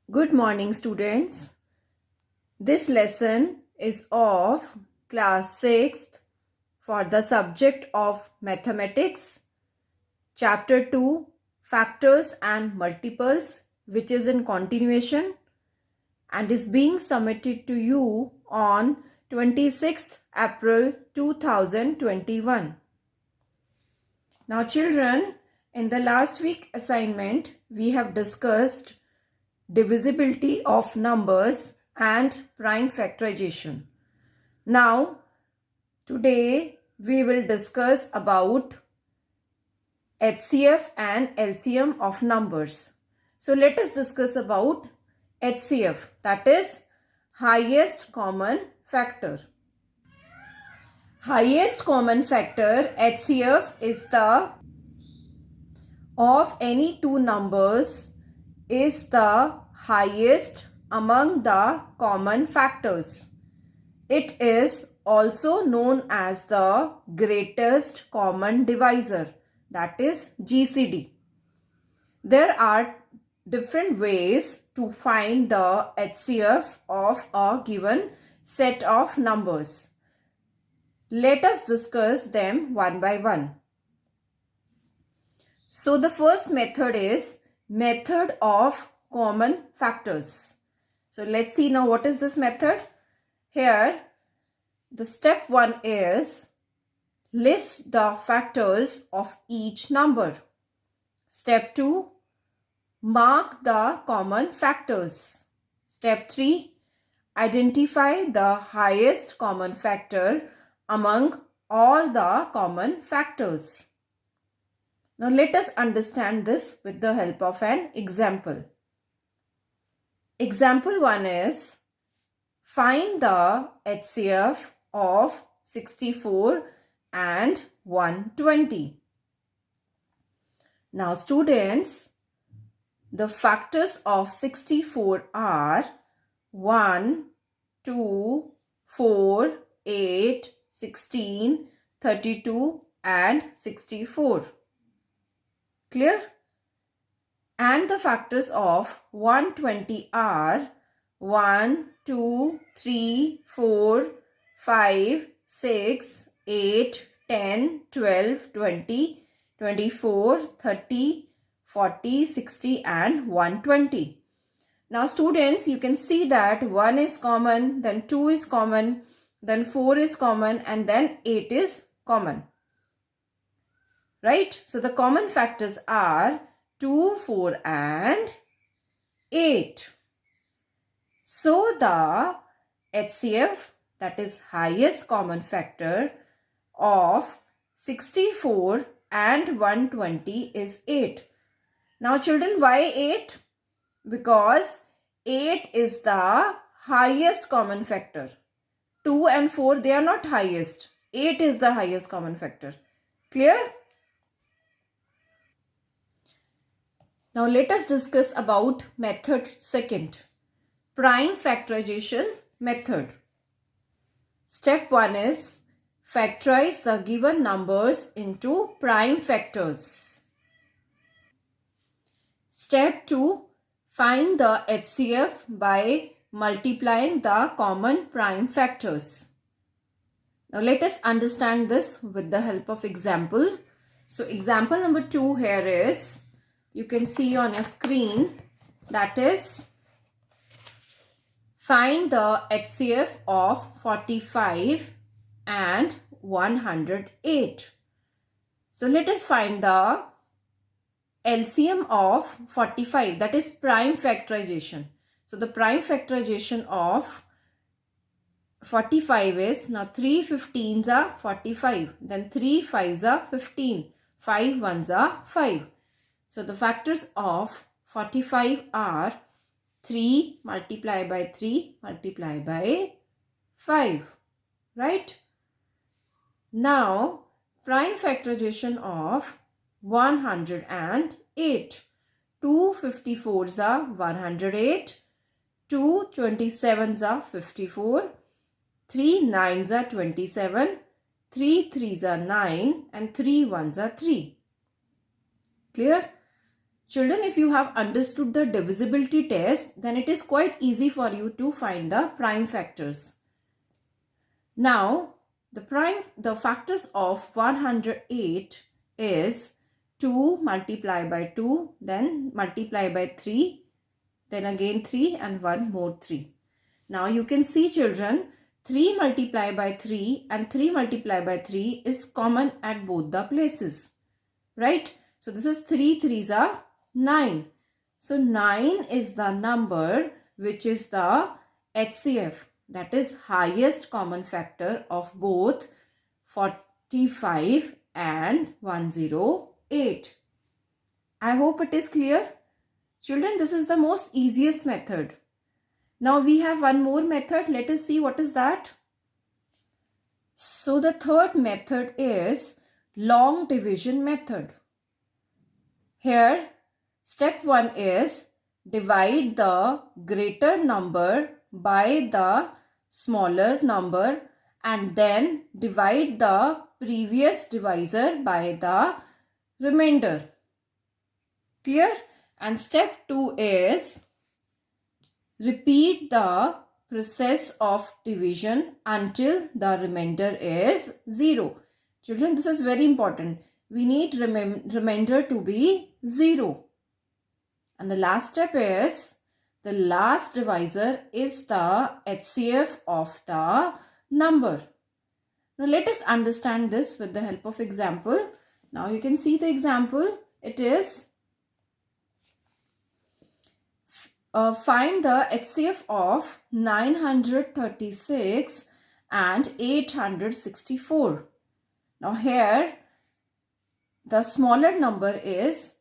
Good morning, students. This lesson is of class 6th for the subject of mathematics, chapter 2, factors and multiples, which is in continuation and is being submitted to you on 26th April 2021. Now, children, in the last week assignment, we have discussed divisibility of numbers and prime factorization. Now, today we will discuss about HCF and LCM of numbers. So, let us discuss about HCF, that is highest common factor. Highest common factor HCF is the of any two numbers is the highest among the common factors. It is also known as the greatest common divisor, that is GCD. There are different ways to find the HCF of a given set of numbers. Let us discuss them one by one. So the first method is method of common factors. So let's see now what is this method. Here the step 1 is list the factors of each number. Step 2, mark the common factors. Step 3, identify the highest common factor among all the common factors. Now let us understand this with the help of an example. Example 1 is find the HCF of 64 and 120. Now students, the factors of 64 are 1, 2, 4, 8, 16, 32 and 64. Clear? And the factors of 120 are 1, 2, 3, 4, 5, 6, 8, 10, 12, 20, 24, 30, 40, 60 and 120. Now students, you can see that 1 is common, then 2 is common, then 4 is common and then 8 is common. Right? So the common factors are 2, 4 and 8. So the HCF, that is highest common factor of 64 and 120 is 8. Now children, why 8? Because 8 is the highest common factor. 2 and 4, they are not highest. 8 is the highest common factor. Clear? Now let us discuss about method second, prime factorization method. Step 1 is factorize the given numbers into prime factors. Step 2, find the HCF by multiplying the common prime factors. Now let us understand this with the help of example. So example number 2 here is, you can see on your screen, that is find the HCF of 45 and 108. So let us find the LCM of 45, that is prime factorization. So the prime factorization of 45 is, now 3 15s are 45, then 3 5s are 15, 5 1s are 5. So the factors of 45 are 3 multiplied by 3 multiplied by 5. Right? Now prime factorization of 108. 2 54s are 108. 2 27s are 54. 3 9s are 27. 3 3s are 9 and 3 1s are 3. Clear? Children, if you have understood the divisibility test, then it is quite easy for you to find the prime factors. Now, the factors of 108 is 2 multiply by 2, then multiply by 3, then again 3 and 1 more 3. Now you can see, children, 3 multiply by 3 and 3 multiply by 3 is common at both the places, right? So this is 3 3s are 9. So 9 is the number which is the HCF, that is highest common factor of both 45 and 108. I hope it is clear. Children, this is the most easiest method. Now we have one more method. Let us see what is that. So the third method is long division method. Here, step 1 is divide the greater number by the smaller number and then divide the previous divisor by the remainder. Clear? And step 2 is repeat the process of division until the remainder is 0. Children, this is very important. We need remainder to be 0. And the last step is the last divisor is the HCF of the number. Now let us understand this with the help of example. Now you can see the example. It is find the HCF of 936 and 864. Now here the smaller number is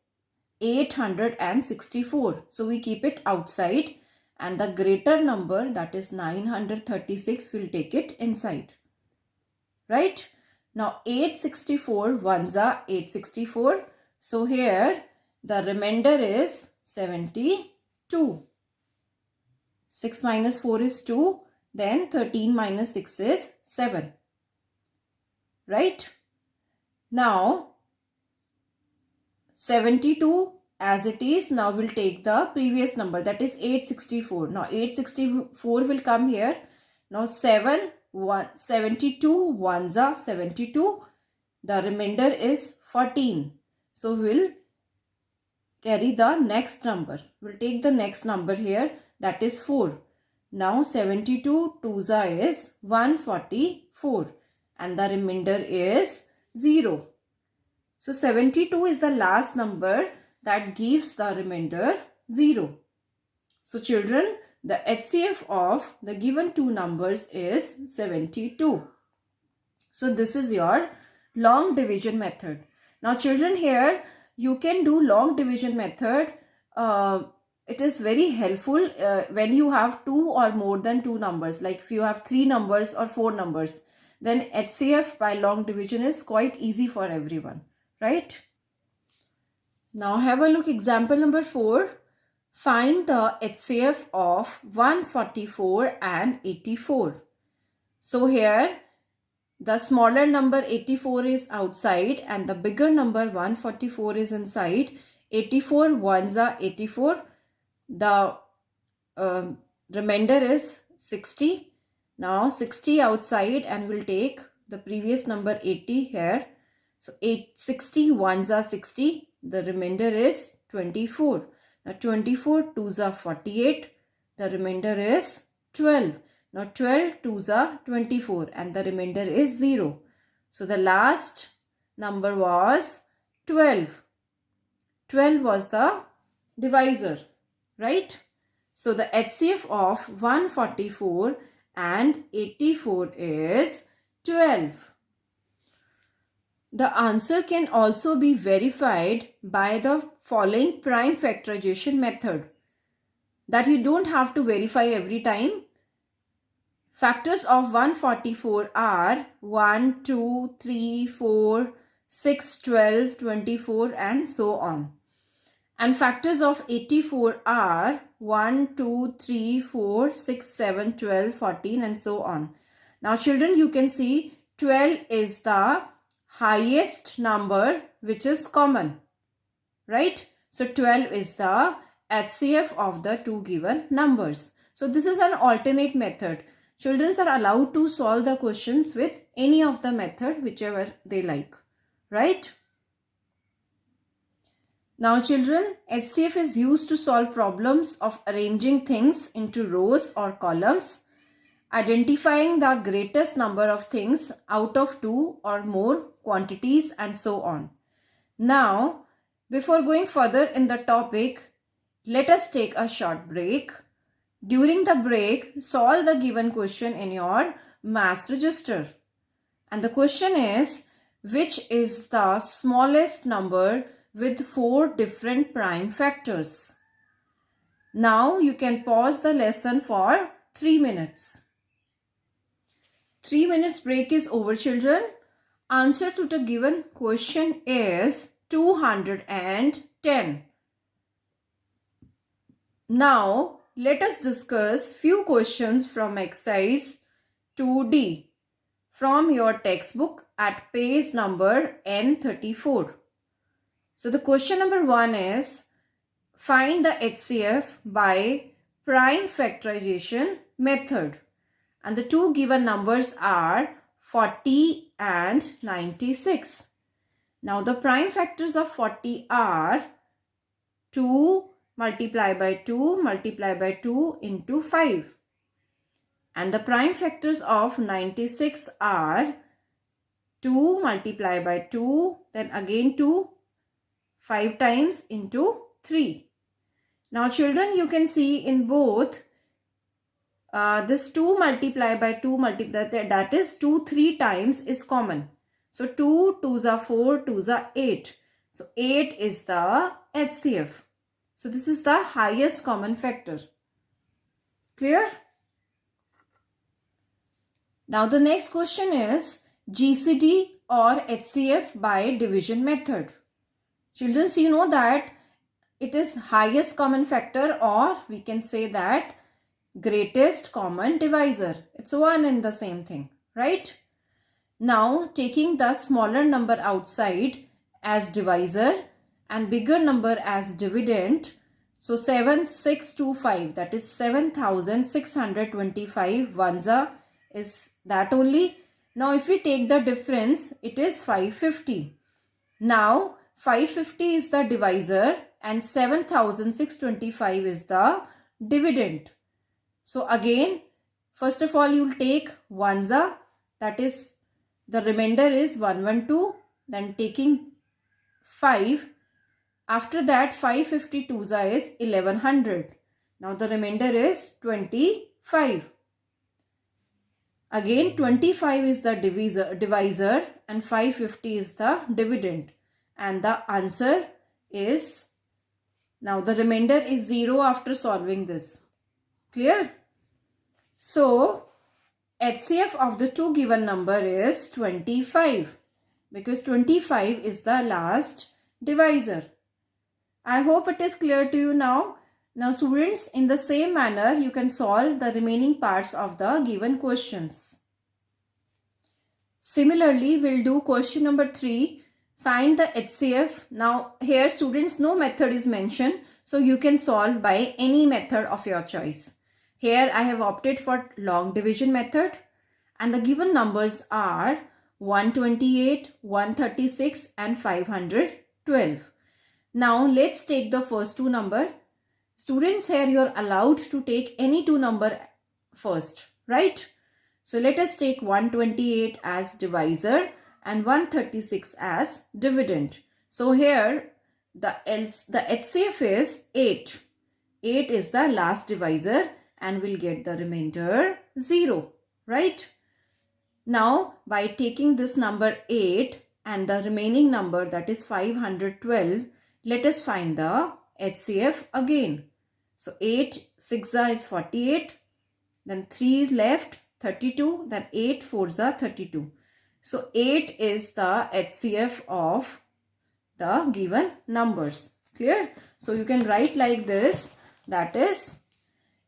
864. So we keep it outside and the greater number, that is 936, will take it inside. Right? Now 864 ones are 864. So here the remainder is 72. 6 minus 4 is 2. Then 13 minus 6 is 7. Right? Now 72 as it is, now we'll take the previous number, that is 864. Now 864 will come here. Now 72 ones are 72. The remainder is 14. So we'll carry the next number. We'll take the next number here, that is 4. Now 72 twos are is 144 and the remainder is 0. So 72 is the last number that gives the remainder 0. So children, the HCF of the given two numbers is 72. So this is your long division method. Now children, here you can do long division method. It is very helpful when you have two or more than two numbers. Like if you have 3 numbers or 4 numbers, then HCF by long division is quite easy for everyone. Right? Now have a look, example number 4. Find the HCF of 144 and 84. So here the smaller number 84 is outside and the bigger number 144 is inside. 84 ones are 84. The remainder is 60. Now 60 outside and we'll take the previous number 80 here. So 60 ones are 60. The remainder is 24. Now 24 twos are 48. The remainder is 12. Now 12 twos are 24 and the remainder is 0. So the last number was 12. 12 was the divisor, right? So the HCF of 144 and 84 is 12. The answer can also be verified by the following prime factorization method, that you don't have to verify every time. Factors of 144 are 1, 2, 3, 4, 6, 12, 24 and so on. And factors of 84 are 1, 2, 3, 4, 6, 7, 12, 14 and so on. Now children, you can see 12 is the highest number which is common, right? So 12 is the HCF of the two given numbers. So this is an alternate method. Children are allowed to solve the questions with any of the method whichever they like, right? Now children, HCF is used to solve problems of arranging things into rows or columns, identifying the greatest number of things out of two or more quantities, and so on. Now, before going further in the topic, let us take a short break. During the break, solve the given question in your maths register. And the question is, which is the smallest number with 4 different prime factors? Now you can pause the lesson for 3 minutes. 3 minutes break is over, children. Answer to the given question is 210. Now let us discuss few questions from exercise 2D from your textbook at page number N34. So the question number 1 is, find the HCF by prime factorization method. And the two given numbers are 40 and 96. Now the prime factors of 40 are 2 multiplied by 2 multiplied by 2 into 5. And the prime factors of 96 are 2 multiplied by 2, then again 2, 5 times into 3. Now children, you can see in both this 2 multiplied by 2 that is 2 3 times is common. So 2 2s are 4, 2s are 8. So 8 is the HCF. So this is the highest common factor. Clear? Now the next question is GCD or HCF by division method. Children, you know that it is highest common factor, or we can say that greatest common divisor. It's one and the same thing, right? Now taking the smaller number outside as divisor and bigger number as dividend. So 7625, that is 7625 ones is that only. Now if we take the difference, it is 550. Now 550 is the divisor and 7625 is the dividend. So again, first of all, you will take ones, that is the remainder is 112, then taking 5. After that 552s is 1100. Now the remainder is 25. Again 25 is the divisor and 550 is the dividend. And the answer is, now the remainder is 0 after solving this. Clear? So HCF of the two given number is 25, because 25 is the last divisor. I hope it is clear to you now. Now students, in the same manner you can solve the remaining parts of the given questions. Similarly, we'll do question number 3. Find the HCF. Now here students, no method is mentioned, so you can solve by any method of your choice. Here I have opted for long division method, and the given numbers are 128, 136 and 512. Now let's take the first two number. Students, here you are allowed to take any two number first, right? So let us take 128 as divisor and 136 as dividend. So here the HCF is 8. 8 is the last divisor and we'll get the remainder 0, right? Now by taking this number 8 and the remaining number, that is 512, let us find the HCF again. So 8 6 is 48, then 3 is left 32, then 8 4s are 32. So 8 is the HCF of the given numbers. Clear? So you can write like this, that is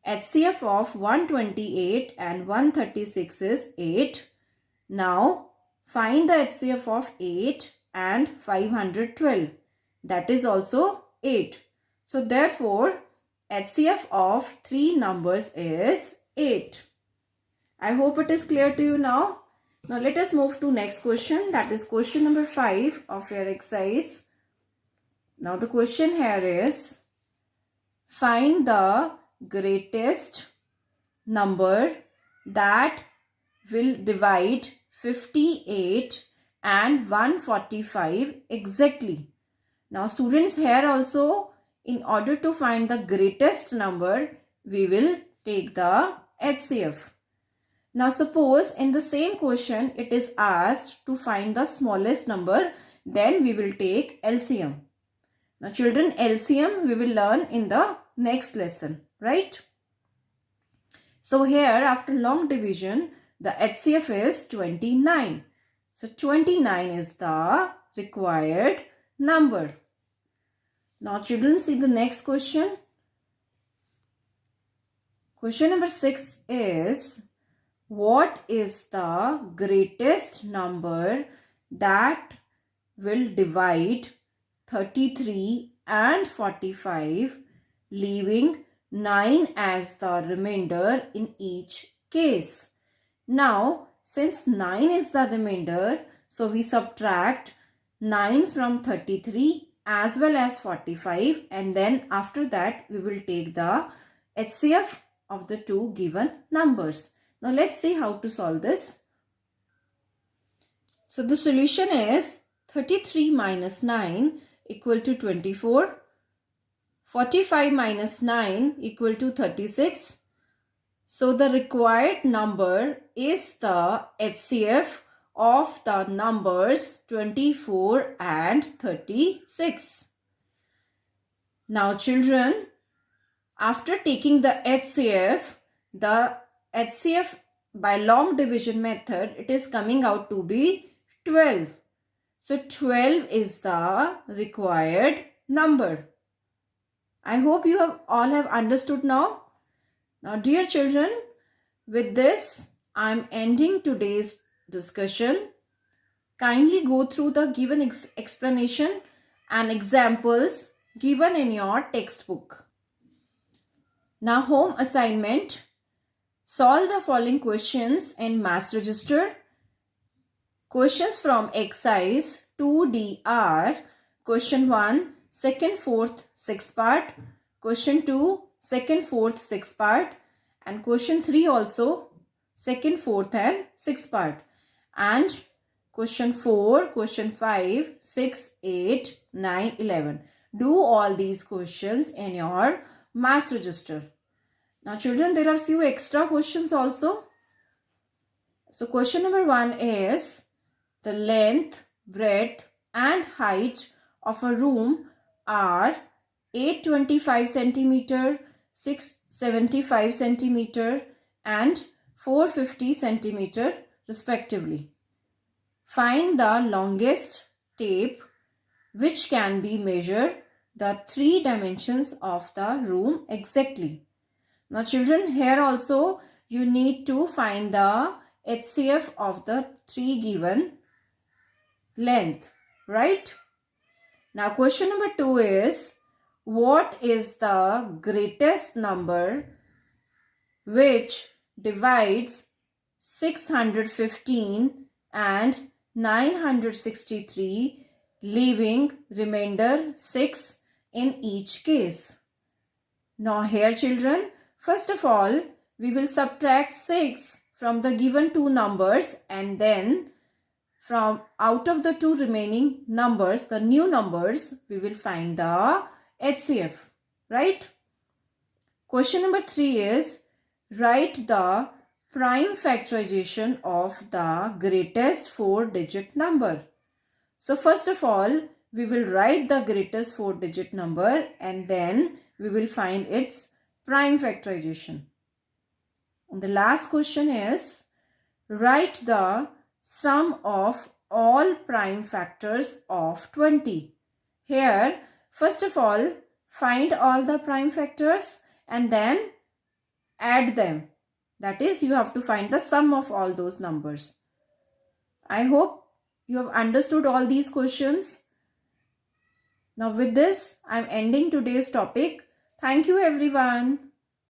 HCF of 128 and 136 is 8. Now find the HCF of 8 and 512. That is also 8. So therefore, HCF of three numbers is 8. I hope it is clear to you now. Now let us move to next question. That is question number 5 of your exercise. Now the question here is, find the greatest number that will divide 58 and 145 exactly. Now students, here also, in order to find the greatest number, we will take the HCF. Now suppose in the same question it is asked to find the smallest number, then we will take LCM. Now children, LCM we will learn in the next lesson, right? So here after long division, the HCF is 29. So 29 is the required number. Now children, see the next question. Question number 6 is, what is the greatest number that will divide 33 and 45, leaving 9 as the remainder in each case? Now, since 9 is the remainder, so we subtract 9 from 33 as well as 45, and then after that we will take the HCF of the two given numbers. Now let's see how to solve this. So the solution is 33 minus 9 equal to 24. 45 minus 9 equal to 36. So the required number is the HCF of the numbers 24 and 36. Now children, after taking the HCF by long division method, it is coming out to be 12. So 12 is the required number. I hope you all have understood now. Now dear children, with this I am ending today's discussion. Kindly go through the given explanation and examples given in your textbook. Now home assignment. Solve the following questions in Maths Register. Questions from exercise 2D are: question 1, 2nd, 4th, 6th part. Question 2, 2nd, 4th, 6th part. And question 3 also 2nd, 4th and 6th part. And question 4, question 5, 6, 8, 9, 11. Do all these questions in your Maths Register. Now children, there are few extra questions also. So question number 1 is, the length, breadth and height of a room are 825 centimeter, 675 centimeter and 450 centimeter respectively. Find the longest tape which can be measured the 3 dimensions of the room exactly. Now children, here also you need to find the HCF of the 3 given length, right? Now question number 2 is, what is the greatest number which divides 615 and 963, leaving remainder 6 in each case? Now here children, first of all, we will subtract 6 from the given 2 numbers, and then from out of the 2 remaining numbers, the new numbers, we will find the HCF, right? Question number 3 is, write the prime factorization of the greatest 4-digit number. So first of all, we will write the greatest 4-digit number and then we will find its prime factorization. And the last question is, write the sum of all prime factors of 20. Here, first of all, find all the prime factors and then add them. That is, you have to find the sum of all those numbers. I hope you have understood all these questions. Now with this, I'm ending today's topic. Thank you everyone.